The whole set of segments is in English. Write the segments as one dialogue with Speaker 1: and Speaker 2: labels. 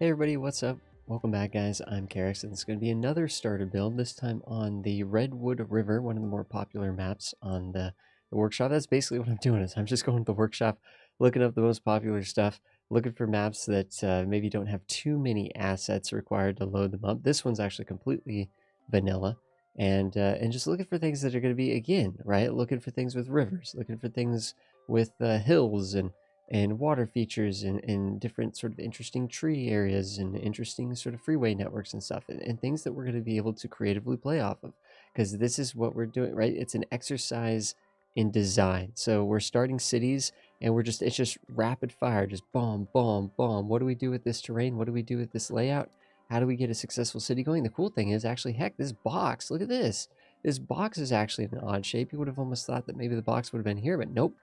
Speaker 1: Hey everybody, what's up? Welcome back guys, I'm Carix and it's going to be another starter build, this time on the Redwood River, one of the more popular maps on the workshop. That's basically what I'm doing, is I'm just going to the workshop, looking up the most popular stuff, looking for maps that maybe don't have too many assets required to load them up. This one's actually completely vanilla, and just looking for things that are going to be, again, right, looking for things with rivers, looking for things with hills and water features and different sort of interesting tree areas and interesting sort of freeway networks and stuff, and things that we're going to be able to creatively play off of, because this is what we're doing, right? It's an exercise in design. So we're starting cities and it's just rapid fire, just bomb, bomb, bomb. What do we do with this terrain? What do we do with this layout? How do we get a successful city going? The cool thing is, actually, heck, this box, look at this. This box is actually an odd shape. You would have almost thought that maybe the box would have been here, but nope.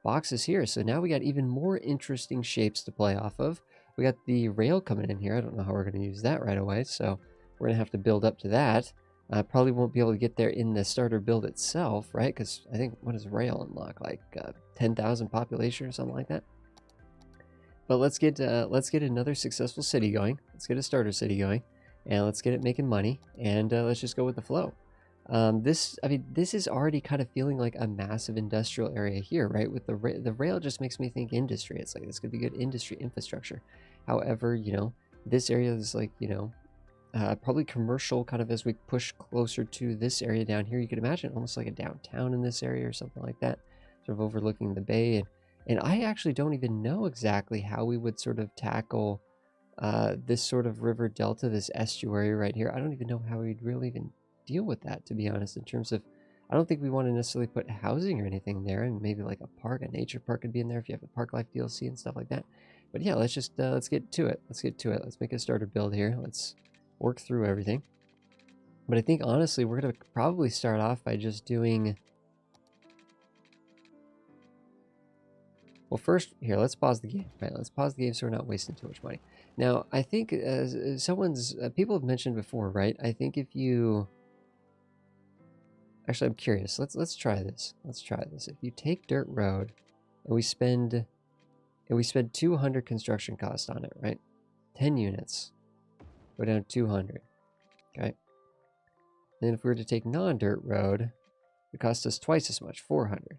Speaker 1: Box is here. So now we got even more interesting shapes to play off of. We got the rail coming in here. I don't know how we're going to use that right away, so we're going to have to build up to that. Probably won't be able to get there in the starter build itself, right? Because I think, what does rail unlock? Like 10,000 population or something like that. But let's get another successful city going. Let's get a starter city going, and let's get it making money. And let's just go with the flow. This is already kind of feeling like a massive industrial area here, right? With the rail just makes me think industry. It's like, this could be good industry infrastructure. However, this area is like, probably commercial, kind of as we push closer to this area down here. You could imagine almost like a downtown in this area or something like that, sort of overlooking the bay. And I actually don't even know exactly how we would sort of tackle this sort of river delta, this estuary right here. I don't even know how we'd really even deal with that, to be honest, in terms of, I don't think we want to necessarily put housing or anything there, and maybe like a park, a nature park could be in there if you have the Park Life DLC and stuff like that. But yeah, let's just let's get to it. Let's make a starter build here. Let's work through everything. But I think, honestly, we're going to probably start off by just doing, well, first, here, let's pause the game, right? Let's pause the game so we're not wasting too much money. Now, I think people have mentioned before, right? I think if you, actually, I'm curious. Let's try this. Let's try this. If you take Dirt Road and we spend 200 construction cost on it, right? 10 units. Go down 200. Okay. Then if we were to take non-Dirt Road, it costs us twice as much, 400.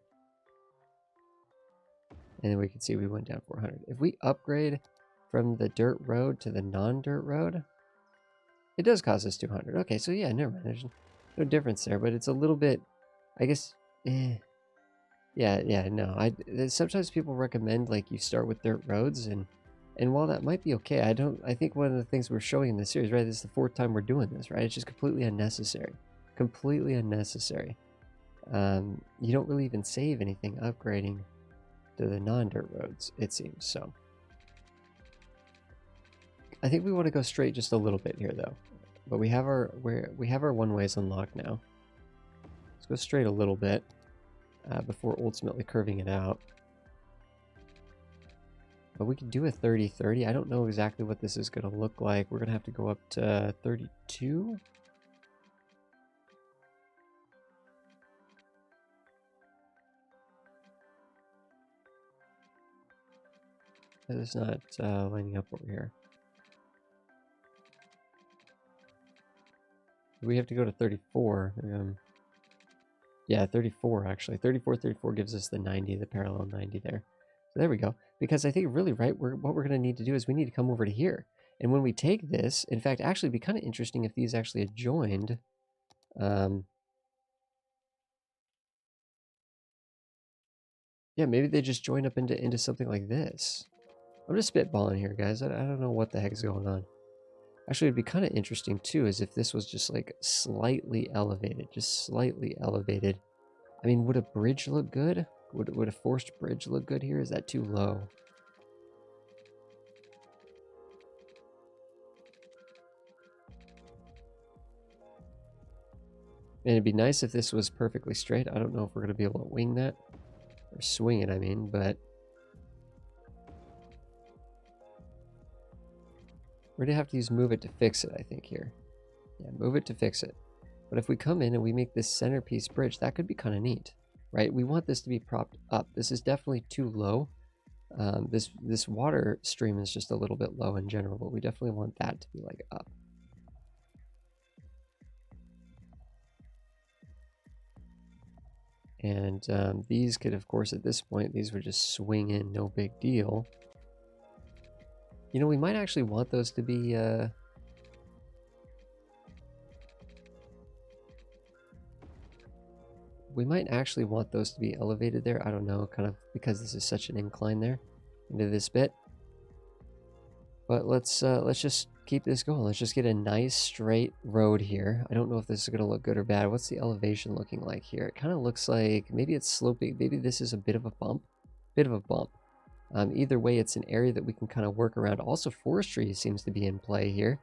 Speaker 1: And then we can see we went down 400. If we upgrade from the Dirt Road to the non-Dirt Road, it does cost us 200. Okay, so yeah, never mind. There's no difference there, but it's a little bit, I guess, yeah, no. Sometimes people recommend, like, you start with dirt roads, and while that might be okay, I think one of the things we're showing in this series, right, this is the 4th time we're doing this, right? It's just completely unnecessary. Completely unnecessary. You don't really even save anything upgrading to the non-dirt roads, it seems. So I think we want to go straight just a little bit here, though. But we have our one ways unlocked now. Let's go straight a little bit before ultimately curving it out. But we can do a 30-30. I don't know exactly what this is going to look like. We're going to have to go up to 32. It's not lining up over here. We have to go to 34. Yeah, 34 actually. 34 gives us the 90, the parallel 90 there. So there we go. Because I think really, right, what we're going to need to do is we need to come over to here. And when we take this, in fact, actually it'd be kind of interesting if these actually had joined. Yeah, maybe they just join up into something like this. I'm just spitballing here, guys. I don't know what the heck is going on. Actually, it'd be kind of interesting, too, is if this was just, like, slightly elevated. Just slightly elevated. I mean, would a bridge look good? Would a forced bridge look good here? Is that too low? And it'd be nice if this was perfectly straight. I don't know if we're going to be able to wing that. Or swing it, I mean, but we're going to have to use move it to fix it, I think, here. Yeah, move it to fix it. But if we come in and we make this centerpiece bridge, that could be kind of neat, right? We want this to be propped up. This is definitely too low. This water stream is just a little bit low in general, but we definitely want that to be like up. And these could, of course, at this point, these would just swing in, no big deal. You know, we might actually want those to be... we might actually want those to be elevated there. I don't know, kind of because this is such an incline there into this bit. But let's just keep this going. Let's just get a nice straight road here. I don't know if this is going to look good or bad. What's the elevation looking like here? It kind of looks like maybe it's sloping. Maybe this is a bit of a bump. Either way, it's an area that we can kind of work around. Also, forestry seems to be in play here.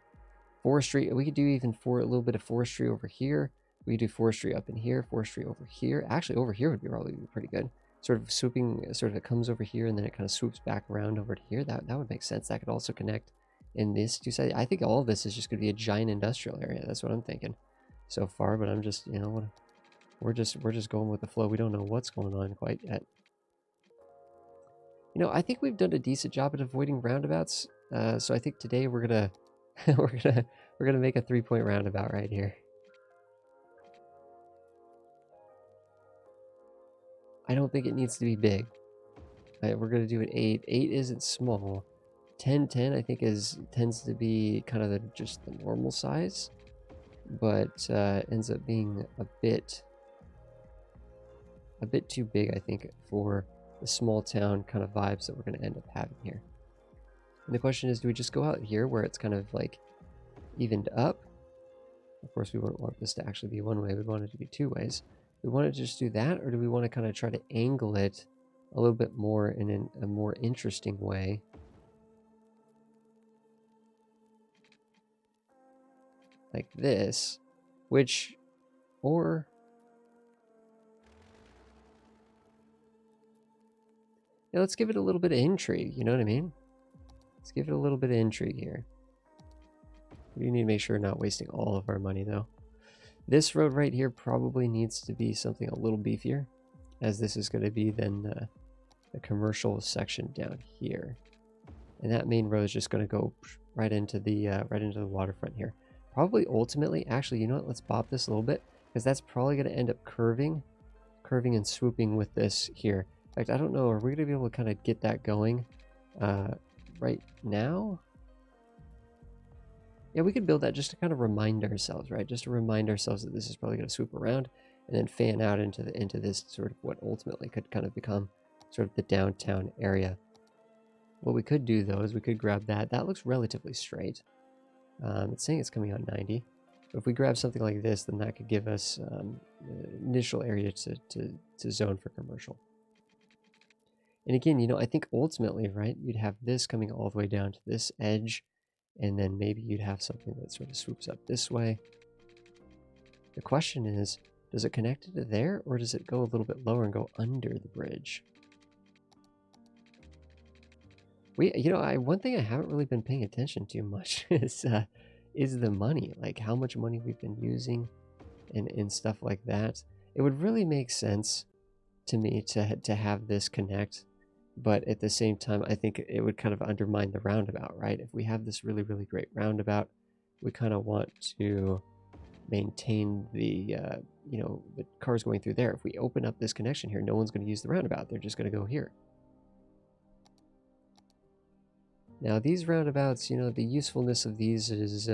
Speaker 1: Forestry, we could do even for a little bit of forestry over here. We could do forestry up in here, forestry over here. Actually, over here would probably be pretty good. Sort of swooping, sort of it comes over here and then it kind of swoops back around over to here. That would make sense. That could also connect in these two sides. I think all of this is just going to be a giant industrial area. That's what I'm thinking so far. But I'm just, you know, we're just going with the flow. We don't know what's going on quite yet. You know, I think we've done a decent job at avoiding roundabouts. So I think today we're gonna we're gonna make a 3-point roundabout right here. I don't think it needs to be big. We're gonna do it 8. 8 isn't small. 10 I think tends to be kind of just the normal size, but ends up being a bit too big, I think, for the small town kind of vibes that we're going to end up having here. And the question is, do we just go out here where it's kind of like evened up? Of course, we wouldn't want this to actually be one way. We'd want it to be two ways. Do we want to just do that, or do we want to kind of try to angle it a little bit more in a more interesting way? Like this, which, or... yeah, let's give it a little bit of intrigue, you know what I mean? Let's give it a little bit of intrigue here. We need to make sure we're not wasting all of our money, though. This road right here probably needs to be something a little beefier, as this is going to be then the commercial section down here. And that main road is just going to go right into the waterfront here. Probably ultimately, actually, you know what? Let's bop this a little bit, because that's probably going to end up curving and swooping with this here. In fact, I don't know, are we going to be able to kind of get that going right now? Yeah, we could build that just to kind of remind ourselves, right? Just to remind ourselves that this is probably going to swoop around and then fan out into this sort of what ultimately could kind of become sort of the downtown area. What we could do, though, is we could grab that. That looks relatively straight. It's saying it's coming on 90. But if we grab something like this, then that could give us initial area to zone for commercial. And again, you know, I think ultimately, right, you'd have this coming all the way down to this edge, and then maybe you'd have something that sort of swoops up this way. The question is, does it connect to there, or does it go a little bit lower and go under the bridge? You know, one thing I haven't really been paying attention to much is the money, like how much money we've been using and stuff like that. It would really make sense to me to have this connect, but at the same time, I think it would kind of undermine the roundabout, right? If we have this really, really great roundabout, we kind of want to maintain the, you know, the cars going through there. If we open up this connection here, no one's going to use the roundabout. They're just going to go here. Now, these roundabouts, you know, the usefulness of these is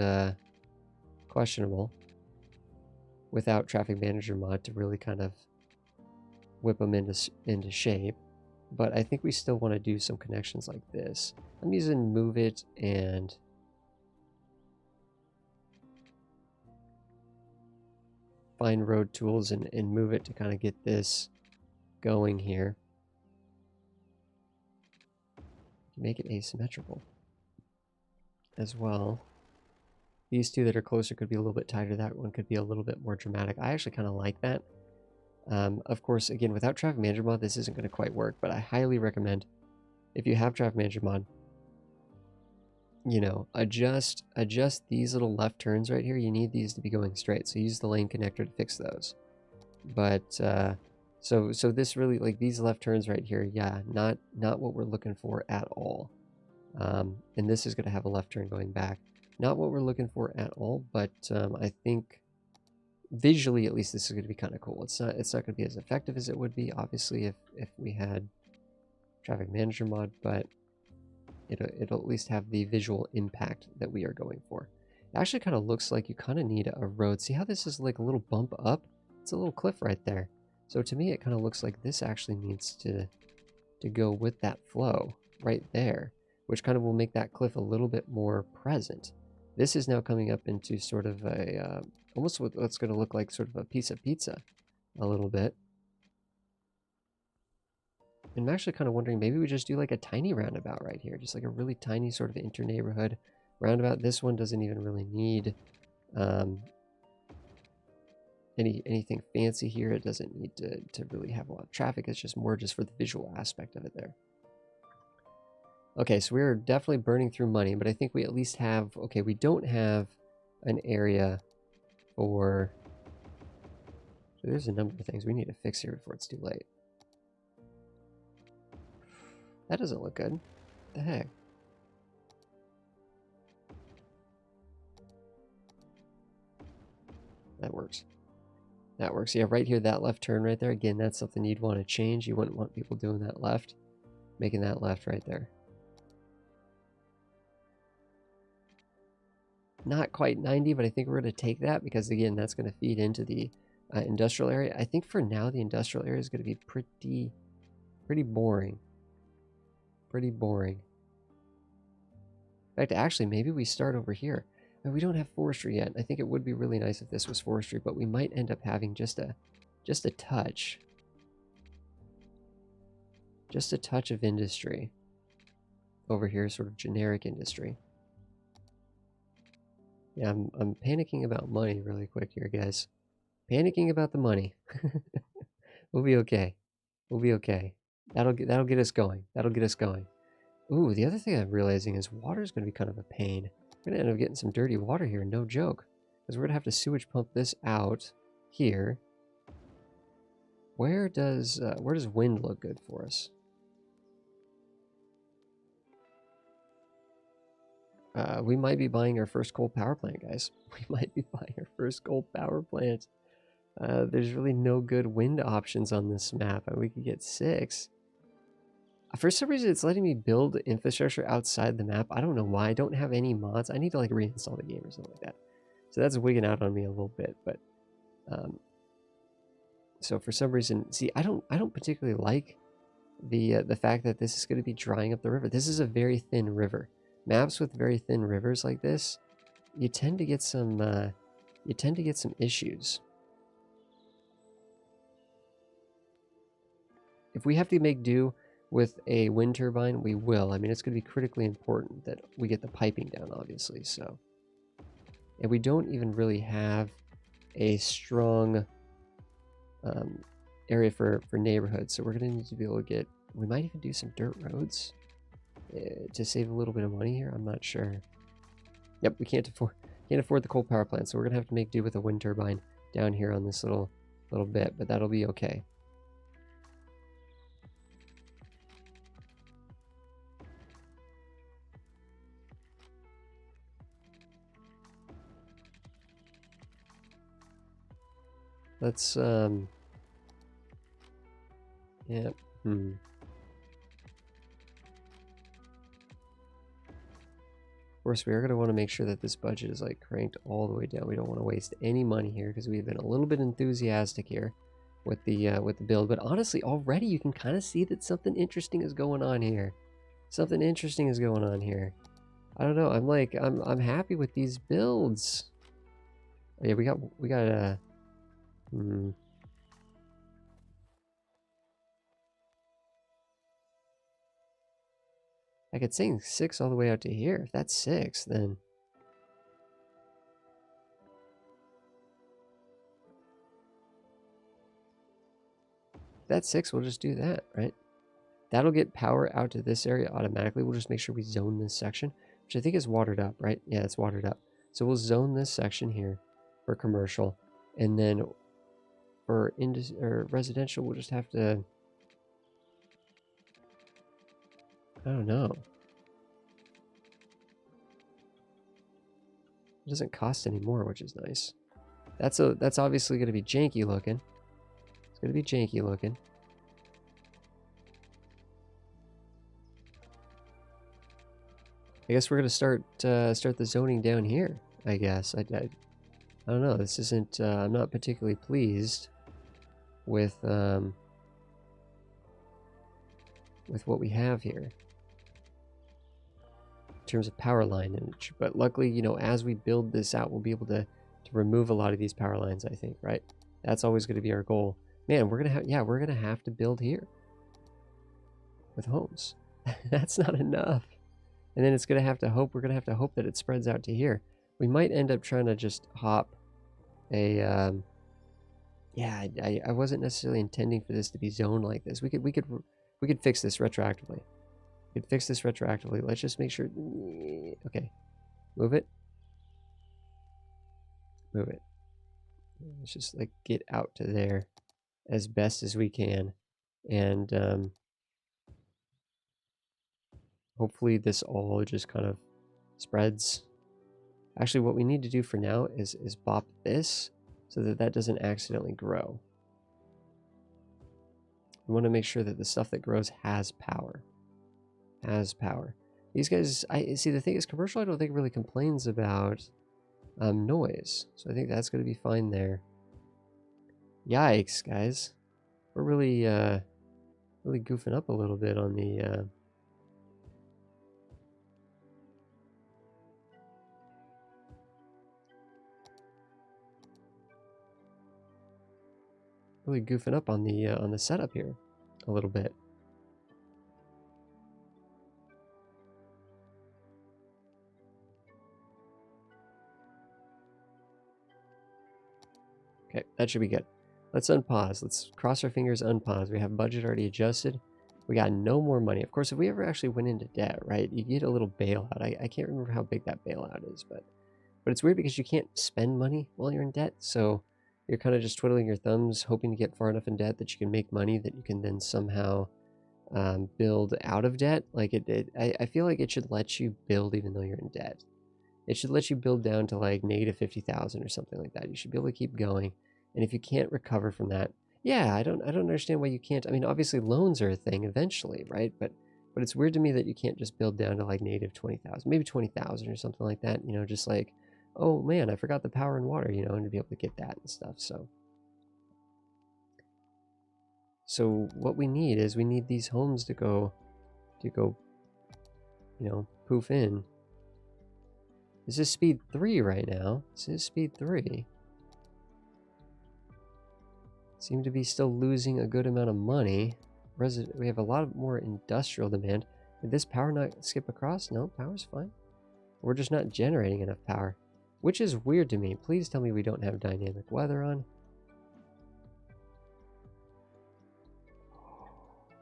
Speaker 1: questionable without Traffic Manager mod to really kind of whip them into shape. But I think we still want to do some connections like this. I'm using Move It and Find Road Tools and Move It to kind of get this going here. Make it asymmetrical as well. These two that are closer could be a little bit tighter. That one could be a little bit more dramatic. I actually kind of like that. Of course, again, without Traffic Manager mod, this isn't going to quite work, but I highly recommend, if you have Traffic Manager mod, you know, adjust these little left turns right here. You need these to be going straight, so use the lane connector to fix those. But So this really, like these left turns right here, yeah, not what we're looking for at all. And this is going to have a left turn going back. Not what we're looking for at all, but I think visually at least this is going to be kind of cool. It's not going to be as effective as it would be, obviously, if we had traffic manager mod, but it'll at least have the visual impact that we are going for. It actually kind of looks like you kind of need a road. See how this is like a little bump up? It's a little cliff right there. So to me, it kind of looks like this actually needs to go with that flow right there, which kind of will make that cliff a little bit more present. This is now coming up into sort of a, almost what's going to look like sort of a piece of pizza a little bit. And I'm actually kind of wondering, maybe we just do like a tiny roundabout right here, just like a really tiny sort of inter-neighborhood roundabout. This one doesn't even really need anything fancy here. It doesn't need to really have a lot of traffic. It's just more just for the visual aspect of it there. Okay, so we're definitely burning through money, but I think we at least have, okay, we don't have an area for, so there's a number of things we need to fix here before it's too late. That doesn't look good. What the heck? That works. That works. Yeah, right here, that left turn right there. Again, that's something you'd want to change. You wouldn't want people doing that left. Making that left right there. Not quite 90, but I think we're going to take that because, again, that's going to feed into the industrial area. I think for now, the industrial area is going to be pretty boring. Pretty boring. In fact, actually, maybe we start over here. We don't have forestry yet. I think it would be really nice if this was forestry, but we might end up having just a touch. Just a touch of industry. Over here, sort of generic industry. Yeah, I'm panicking about money really quick here, guys. Panicking about the money. We'll be okay. We'll be okay. That'll get us going. That'll get us going. Ooh, the other thing I'm realizing is water is going to be kind of a pain. We're going to end up getting some dirty water here, no joke. Because we're going to have to sewage pump this out here. Where does wind look good for us? We might be buying our first coal power plant, guys. We might be buying our first coal power plant. There's really no good wind options on this map, and we could get 6. For some reason, it's letting me build infrastructure outside the map. I don't know why. I don't have any mods. I need to like reinstall the game or something like that. So that's wigging out on me a little bit. But so for some reason, see, I don't particularly like the fact that this is going to be drying up the river. This is a very thin river. Maps with very thin rivers like this, you tend to get some issues. If we have to make do with a wind turbine, we will. I mean, it's going to be critically important that we get the piping down, obviously. So, and we don't even really have a strong area for neighborhoods. So we're going to need to be able to get. We might even do some dirt roads to save a little bit of money here. I'm not sure. Yep, we can't afford the coal power plant, so we're going to have to make do with a wind turbine down here on this little bit, but that'll be okay. Let's, yeah, Of course, we are going to want to make sure that this budget is like cranked all the way down. We don't want to waste any money here because we've been a little bit enthusiastic here with the build. But honestly, already you can kind of see that something interesting is going on here. Something interesting is going on here. I don't know. I'm happy with these builds. Oh, yeah, we got I could sing 6 all the way out to here. If that's 6, then if that's 6, we'll just do that, right? That'll get power out to this area automatically. We'll just make sure we zone this section, which I think is watered up, right? Yeah, it's watered up. So we'll zone this section here for commercial, and then for or residential, we'll just have to, I don't know. It doesn't cost any more, which is nice. That's obviously going to be janky looking. It's going to be janky looking. I guess we're going to start the zoning down here, I guess. I don't know. This isn't, I'm not particularly pleased with what we have here in terms of power lineage. But luckily, you know, as we build this out, we'll be able to remove a lot of these power lines, I think, right? That's always going to be our goal. Man, we're going to have to build here with homes. That's not enough. And then it's going to have to hope, we're going to have to hope that it spreads out to here. We might end up trying to just hop a, yeah, I wasn't necessarily intending for this to be zoned like this. We could fix this retroactively. We could fix this retroactively. Let's just make sure, okay. Move it. Move it. Let's just like get out to there as best as we can. And hopefully this all just kind of spreads. Actually, what we need to do for now is bop this so that that doesn't accidentally grow. We want to make sure that the stuff that grows has power. Has power. These guys, I see, the thing is, commercial I don't think really complains about noise. So I think that's going to be fine there. Yikes, guys. We're really, really goofing up a little bit on the... really goofing up on the setup here a little bit. Okay, that should be good. Let's unpause. Let's cross our fingers, unpause. We have budget already adjusted. We got no more money. Of course, if we ever actually went into debt, right, you get a little bailout. I can't remember how big that bailout is, but it's weird because you can't spend money while you're in debt. So you're kind of just twiddling your thumbs, hoping to get far enough in debt that you can make money that you can then somehow build out of debt. Like I feel like it should let you build even though you're in debt. It should let you build down to like negative 50,000 or something like that. You should be able to keep going. And if you can't recover from that, yeah, I don't understand why you can't. I mean, obviously loans are a thing eventually, right? But it's weird to me that you can't just build down to like negative 20,000, maybe 20,000 or something like that. You know, just like, oh man, I forgot the power and water, you know, and to be able to get that and stuff. So what we need is we need these homes to go, you know, poof in. This is speed 3 right now. This is speed 3. Seem to be still losing a good amount of money. We have a lot more industrial demand. Did this power not skip across? No, power's fine. We're just not generating enough power, which is weird to me. Please tell me we don't have dynamic weather on.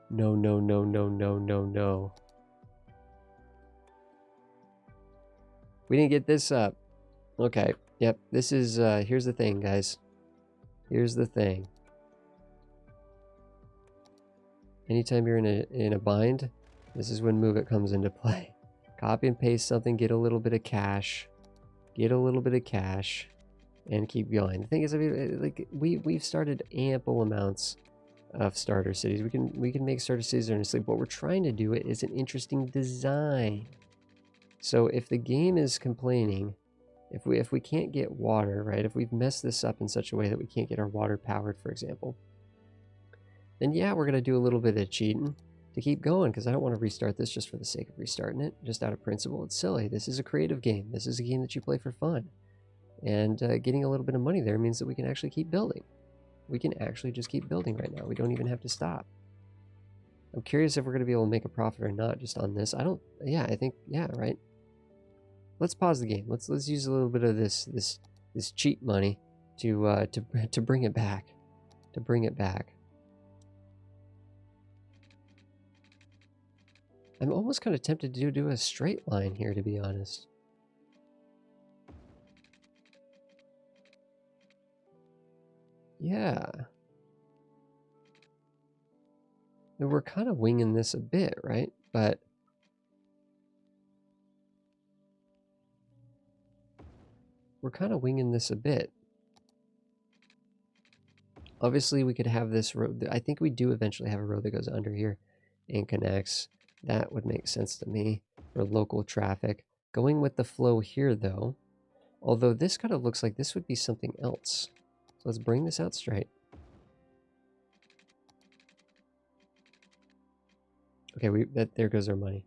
Speaker 1: No, no, no, no, no, no, no. We didn't get this up. Okay, yep, this is, here's the thing, guys. Here's the thing. Anytime you're in a bind, this is when Move It comes into play. Copy and paste something, get a little bit of cash. Get a little bit of cash. And keep going. The thing is, I mean, like, we've started ample amounts of starter cities. We can make starter cities earnestly. What we're trying to do is an interesting design. So if the game is complaining, if we can't get water, right? If we've messed this up in such a way that we can't get our water powered, for example, then yeah, we're gonna do a little bit of cheating to keep going, because I don't want to restart this just for the sake of restarting it, just out of principle. It's silly. This is a creative game. This is a game that you play for fun. And getting a little bit of money there means that we can actually keep building. We can actually just keep building right now. We don't even have to stop. I'm curious if we're going to be able to make a profit or not just on this. I think, yeah, right. Let's pause the game. Let's use a little bit of this cheat money to bring it back. To bring it back. I'm almost kind of tempted to do a straight line here, to be honest. Yeah, we're kind of winging this a bit, right? But we're kind of winging this a bit. Obviously, we could have this road. I think we do eventually have a road that goes under here and connects. That would make sense to me for local traffic. Going with the flow here, though, although this kind of looks like this would be something else. So let's bring this out straight. Okay, there goes our money.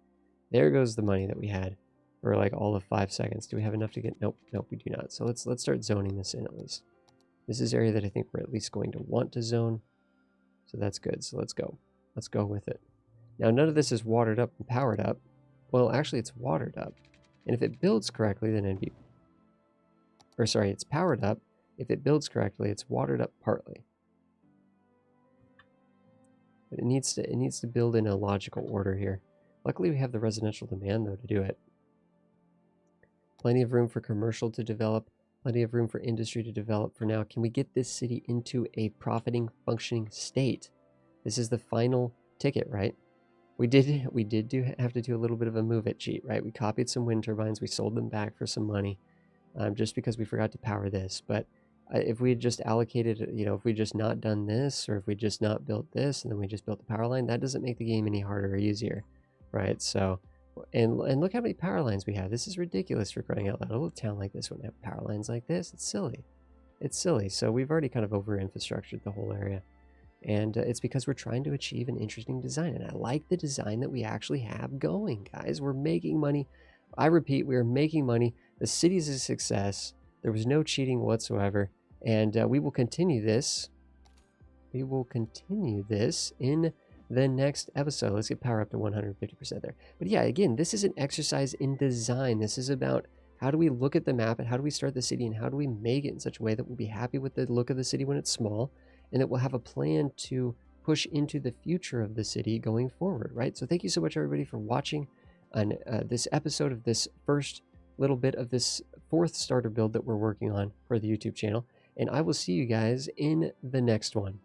Speaker 1: There goes the money that we had for like all of 5 seconds. Do we have enough to get? Nope, we do not. So let's start zoning this in at least. This is area that I think we're at least going to want to zone. So that's good. So let's go. Let's go with it. Now, none of this is watered up and powered up. Well, actually, it's watered up. And if it builds correctly, then it'd be... Or sorry, it's powered up. If it builds correctly, it's watered up partly. But it needs to build in a logical order here. Luckily, we have the residential demand, though, to do it. Plenty of room for commercial to develop. Plenty of room for industry to develop for now. Can we get this city into a profiting, functioning state? This is the final ticket, right? We did have to do a little bit of a move it cheat, right? We copied some wind turbines. We sold them back for some money just because we forgot to power this. But if we had just allocated, you know, if we just not done this, or if we just not built this and then we just built the power line, that doesn't make the game any harder or easier, right? So... And look how many power lines we have. This is ridiculous for crying out loud. A little town like this wouldn't have power lines like this. It's silly. It's silly. So we've already kind of over-infrastructured the whole area. And it's because we're trying to achieve an interesting design. And I like the design that we actually have going, guys. We're making money. I repeat, we are making money. The city's a success. There was no cheating whatsoever. And we will continue this. We will continue this in... the next episode. Let's get power up to 150% there. But yeah, again, this is an exercise in design. This is about how do we look at the map and how do we start the city and how do we make it in such a way that we'll be happy with the look of the city when it's small and that we'll have a plan to push into the future of the city going forward, right? So thank you so much, everybody, for watching on this episode of this first little bit of this 4th starter build that we're working on for the YouTube channel. And I will see you guys in the next one.